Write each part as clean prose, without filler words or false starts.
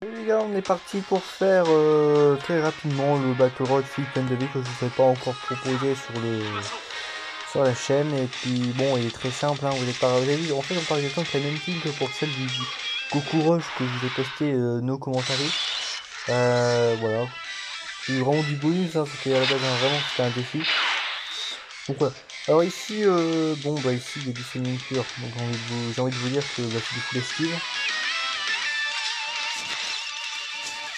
Et les gars, on est parti pour faire très rapidement le Battle Road Flip and que je vous ai pas encore proposé sur la chaîne. Et puis bon, il est très simple, hein, vous avez vu, en fait on parle exactement de la même team que pour celle du Goku Rush que je vous ai posté nos commentaires. Voilà, c'est vraiment du bonus, hein, c'était à la base vraiment c'était un défi. Donc voilà. Alors ici, ici il y a du Summoning Pure, donc j'ai envie de vous dire que c'est du full esquive.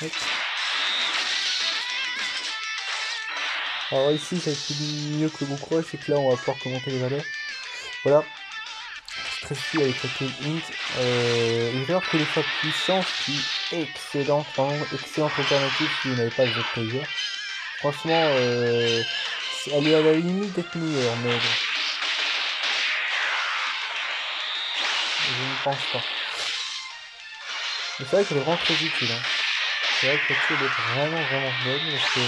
Hop. Alors ici, ça va être mieux que le Goku Rush, c'est que là, on va pouvoir commenter les valeurs. Voilà, très stylé avec la clé int. Une valeur que les fois puissance qui est excellente, vraiment excellente alternative si vous n'avez pas de player. Franchement, elle est à la limite d'être meilleure, mais bon, je ne pense pas. Mais c'est vrai qu'elle est vraiment très utile, hein. C'est vrai que la elle est vraiment bonne, parce que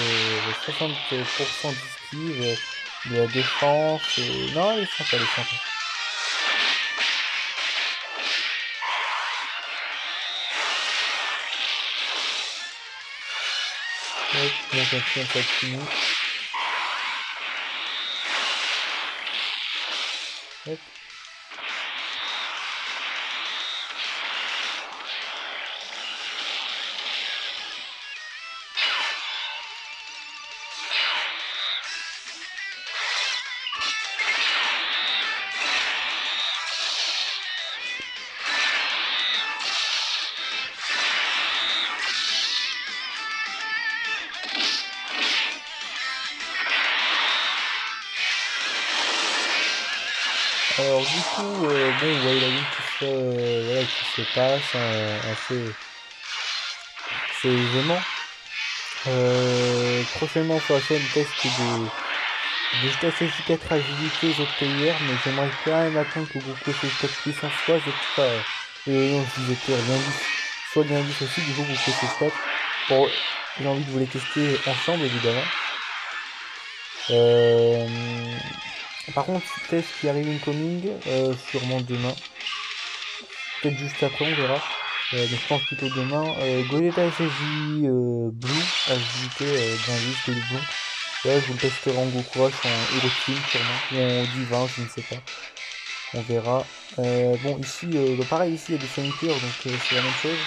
60% d'esquive, de la défense, non, elle est sympa, elle est sympa. Hop, donc on va fini. Hop. Alors du coup, bon, ouais, il a une voilà, qui se passe assez aisément. Prochainement, on fera une test de GTS 4 agilité ZTIR, mais j'aimerais quand même attendre que Goku S4 puissance soit Z4, non, je dis ZTIR, l'indice, soit l'indice aussi, du coup Goku S4. Bon, j'ai envie de vous les tester ensemble, évidemment. Par contre, test qui arrive incoming, sûrement demain. Peut-être juste après, on verra. Mais je pense plutôt demain. Gogeta SSJ Blue, agilité d'indice de Blue. Là, je vous le testerai en Goku Rush, en Hero Team sûrement. Ou en Divin, je ne sais pas. On verra. Bon, ici, pareil, ici, il y a des Sonic Pure, donc c'est la même chose.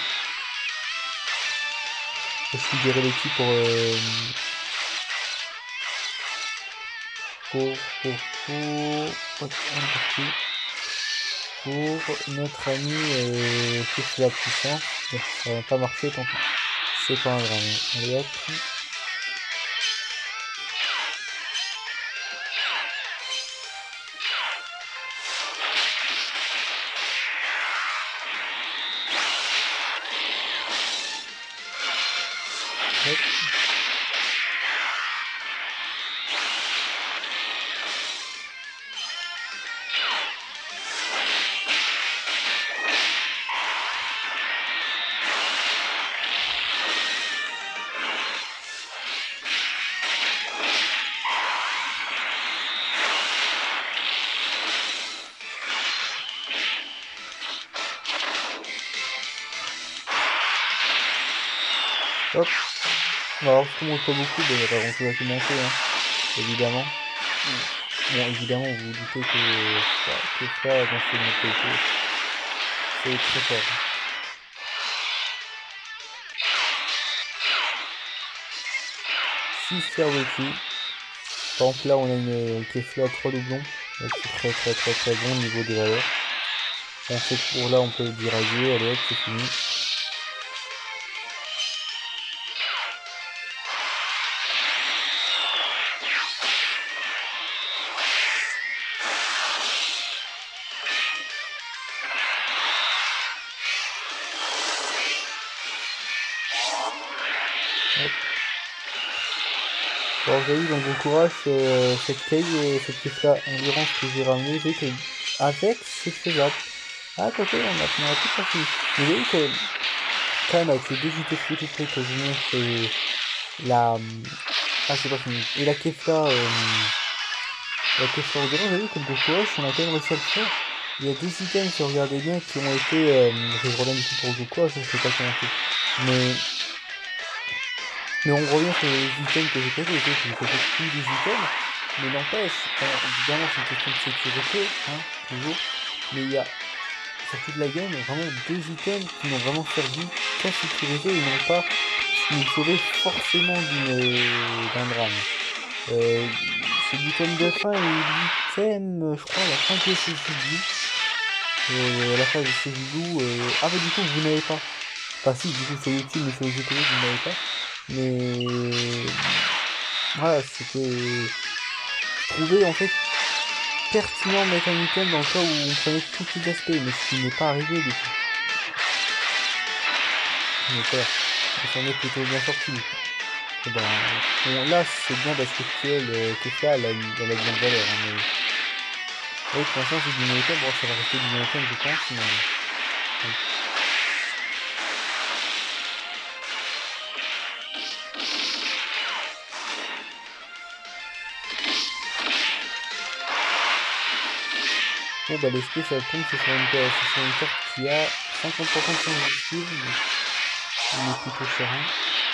Je suis libéré l'équipe hop, on est parti. Pour notre ami qui fait la puissance. Bon, ça va pas marcher, tant pis. C'est pas un grave. Allez hop. Hop. Hop. Alors, je ne monte pas beaucoup, mais il n'y a pas grand chose à commenter, hein, évidemment. Bon, évidemment, vous vous doutez que ça, dans ce mode PC, c'est très fort. Si Serveti. Par exemple, là, on a une Kefla 3 doublons. Donc, c'est très bon niveau des valeurs. On sait que pour là, on peut le dirailler. Allez hop, c'est fini. Hop. Alors, vous avez vu dans le bon courage, cette Kefla endurance que j'ai ramenée, j'ai que avec, c'est faisable. Ah, côté, on a tout parti. Mais vous voyez que, quand même, avec les deux unités free to play que je montre et la. Ah, c'est pas fini. Et la Kefla endurance, vous avez vu que le Goku Rush, on a quand même réussi à le faire. il y a des items, si vous regardez bien, qui ont été... je reviens du coup pour le quoi, ça je sais pas commenter. Mais on revient sur les items que j'ai cassés, que j'ai cassé tous les items, mais n'empêche, alors évidemment c'est une question de sécurité, hein, toujours, mais il y a sur toute la game vraiment deux items qui n'ont vraiment servi qu'à sécuriser et non pas nous sauver forcément d'un drame. C'est l'item de fin et l'item, je crois, à la fin de ces vidéos. À la fin de ces vidéos, ah bah du coup vous n'avez pas. Enfin si, du coup sur YouTube, mais sur les GPU vous n'avez pas. Mais voilà, c'était... Je trouvais en fait pertinent de mettre un item dans le cas où on prenait tous les aspects, mais ce qui n'est pas arrivé du coup. Mais peur, on s'en est plutôt bien sorti. Et ben, bon, là c'est bien parce que Kefla elle a une grande valeur, hein, mais... Oui, pour l'instant c'est du item, bon ça va rester du item je pense, mais... Bon. Bon bah l'esprit ça tombe, c'est sur une carte qui a 50% de son esquive, donc on est plutôt serein.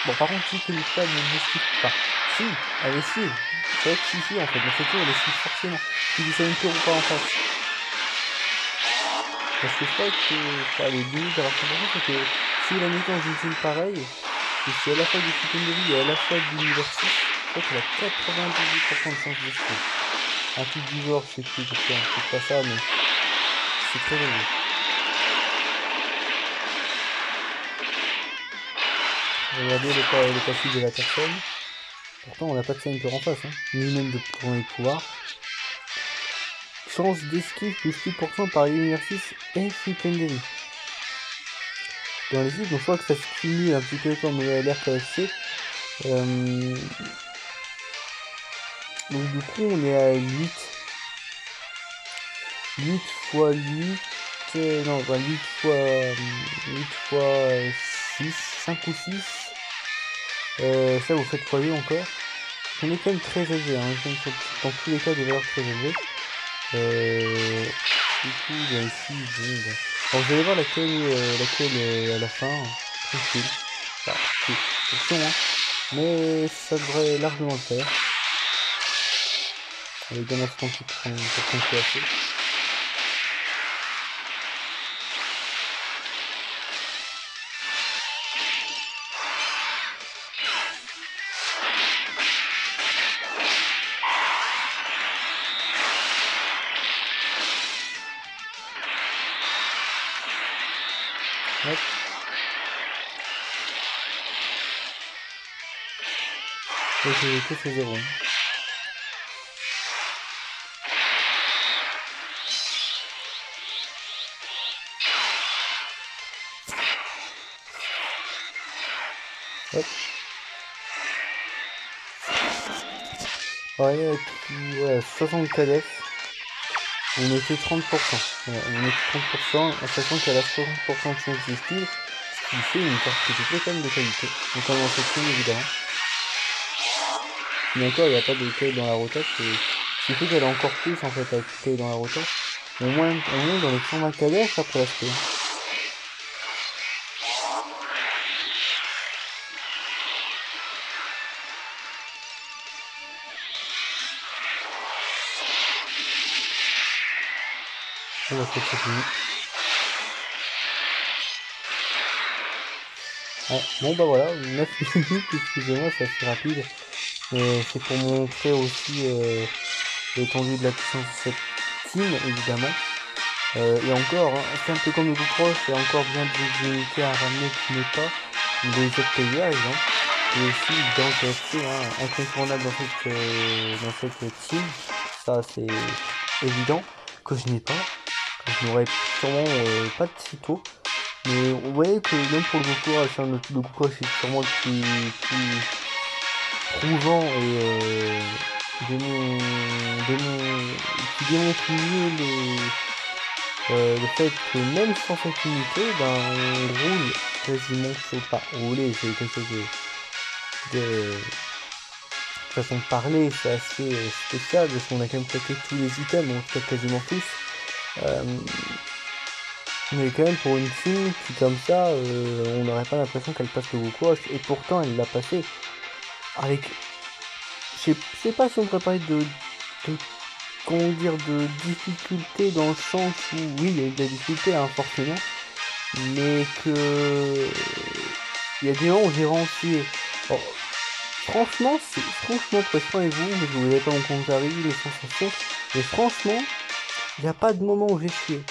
Bon par contre si que l'histoire ne esquive pas. Si, elle esquive. C'est vrai que si en fait, mais c'est tout, elle esquive forcément. Tu dis ça une tour ou pas en face. Parce que je crois que enfin, les limites d'avoir 100%, c'est que si elle a mis dans une team pareille, et c'est à la fois du système de vie et à la fois de l'univers 6, je crois qu'elle a 98% de chance d'esquive. Un truc du genre, je sais plus, c'est pas ça, mais c'est très élevé. Regardez le passif de la personne. Pourtant, on n'a pas de sniper en face, hein, ni même de premier pouvoir. Chance d'esquive plus 8% par exercice et système de vie. Dans les cibles, on voit que ça se cumule un petit peu comme l'RKFC. Donc du coup, on est à 8. 8 fois 8... non, enfin 8 fois 6, 5 ou 6. Ça, vous faites x2 encore. On est quand même très élevé, hein. Dans tous les cas, des valeurs très élevées. Du coup, il y a ici... Bon, bah. Alors, vous allez voir laquelle à la fin. Tranquille. Enfin, attention, hein. Mais ça devrait largement le faire. Avec bien instant pour qu'on assez. Hop. Et j'ai tout fait 0. Hop. Ouais, ouais, 60 KDF. On mettait 30%. Ouais, on mettait 30% en sachant qu'elle a 60% de chance d'esquive, ce qui fait une carte qui est quand même de qualité. Notamment dans cette team évidemment. Mais encore, il n'y a pas de KO dans la rotate. Ce qui fait qu'elle a encore plus en fait avec KO dans la rotate. Au moins dans les 120 KDF après l'aspect. On va faire ça fini. Ouais, bon bah voilà, 9 minutes, excusez-moi, c'est assez rapide. C'est pour montrer aussi l'étendue de la puissance de cette team, évidemment. Et encore, hein, c'est un peu comme le Go-Cross, c'est encore bien des unités à ramener qui n'est pas les autres pays, par exemple. Et aussi, dans le KFC, hein, incontournable dans cette team, ça c'est évident, que je n'ai pas, que je n'aurais sûrement pas de si tôt. Mais vous voyez que même pour le Go-Cross, hein, le Go-Cross c'est sûrement le plus prouvant et qui démontre mieux le fait que même sans cette unité, ben, on roule quasiment sur pas rouler, c'est quelque chose de façon de parler, c'est assez spécial parce qu'on a quand même claqué tous les items, on claque quasiment tous. Euh, mais quand même pour une fille qui comme ça, on n'aurait pas l'impression qu'elle passe le Goku Rush. Et pourtant elle l'a passé avec... Je sais pas si on pourrait parler de comment dire, de difficulté dans le sens où, oui, il y a eu de la difficulté, hein, forcément, mais que il y a des moments où j'ai rentier. Alors, franchement, franchement, pour être franc avec vous, je vous avais pas mon compte à les sensations, mais franchement, il n'y a pas de moment où j'ai sué.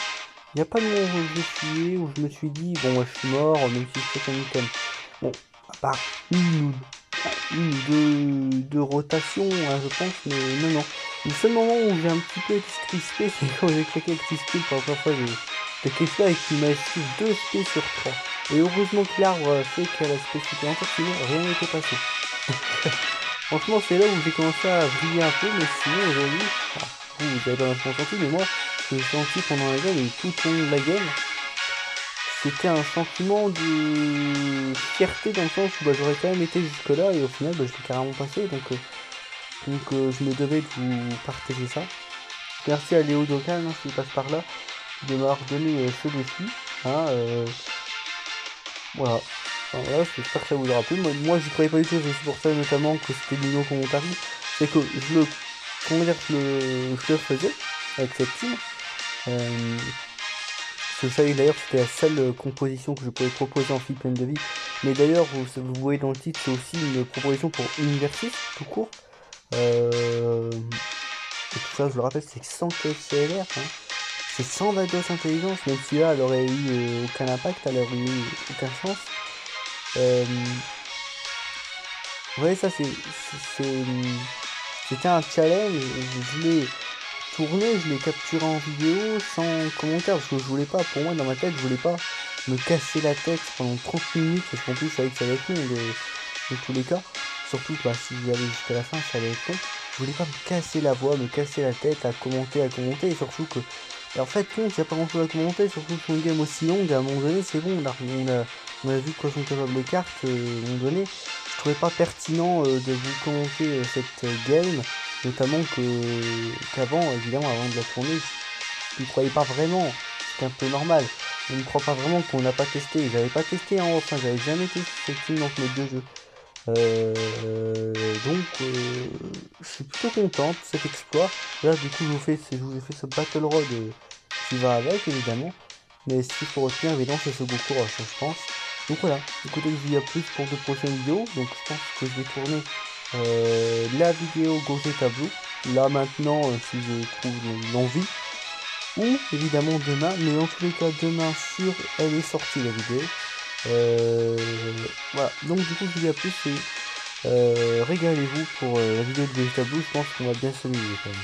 Il n'y a pas de moment où j'ai sué, où je me suis dit, bon, moi, je suis mort, même si je fais un item. Bon, à part une ou deux rotations, hein, je pense, mais non, non. Le seul moment où j'ai un petit peu été crispé, c'est quand j'ai claqué avec crispé pour la première fois de crispé avec une maestrie 2 SP sur 3. Et heureusement que l'arbre fait qu'elle a SP supplémentaire, sinon rien n'était passé. Franchement, c'est là où j'ai commencé à vriller un peu, mais sinon aujourd'hui, vous avez pas l'instant senti, mais moi, ce que j'ai senti pendant la game et tout au long de la game, c'était un sentiment de fierté dans le sens où bah, j'aurais quand même été jusque là et au final bah, je l'ai carrément passé donc je me devais de vous partager ça. Merci à Léo Dokan hein, s'il passe par là de m'avoir donné ce défi. Hein, voilà. Enfin, voilà, j'espère que ça vous aura plu. Moi j'y croyais pas du tout, c'est pour ça notamment que c'était Nino Commentary. C'est que comment dire, je le faisais avec cette team. Je savais d'ailleurs que c'était la seule composition que je pouvais proposer en fil pleine de vie. Mais d'ailleurs, vous voyez dans le titre, c'est aussi une proposition pour Universis, tout court. Et tout ça, je le rappelle, c'est 100 CLR. Hein. C'est 100 d'os intelligence, même si là, elle aurait eu aucun impact, elle aurait eu aucun sens. Ouais, ça, c'était un challenge. Je l'ai tourné, je l'ai capturé en vidéo sans commentaire parce que je voulais pas, pour moi dans ma tête, je voulais pas me casser la tête pendant 30 minutes parce qu'en plus je savais que ça allait être long de tous les cas. Surtout bah, si j'y allais jusqu'à la fin, ça allait être long. Je voulais pas me casser la voix, me casser la tête à commenter et surtout que. Et en fait, compte, il n'y a pas grand chose à commenter, surtout sur une game aussi longue, à un moment donné, c'est bon, on a vu quoi sont capables les cartes, à un moment donné. Je trouvais pas pertinent de vous commenter cette game. Notamment qu'avant, évidemment, avant de la tourner, je ne croyais pas vraiment. C'était un peu normal. On ne croit pas vraiment qu'on n'a pas testé. J'avais pas testé en off, j'avais jamais testé cette team dans mes deux jeux. Je suis plutôt content de cet exploit. Là, du coup, je vous ai fait ce Battle Road qui va avec, évidemment. Mais ce qu'il faut retenir, évidemment, c'est ce Goku Rush, je pense. Donc voilà, écoutez, je vous dis à plus pour de prochaines vidéos. Donc je pense que je vais tourner la vidéo Gogeta Blue, là maintenant, si je trouve l'envie, ou évidemment demain, mais en tous les cas, demain sûr, elle est sortie la vidéo. Voilà, donc du coup, je vous dis à plus et régalez-vous pour la vidéo de Gogeta Blue, je pense qu'on va bien s'amuser quand même.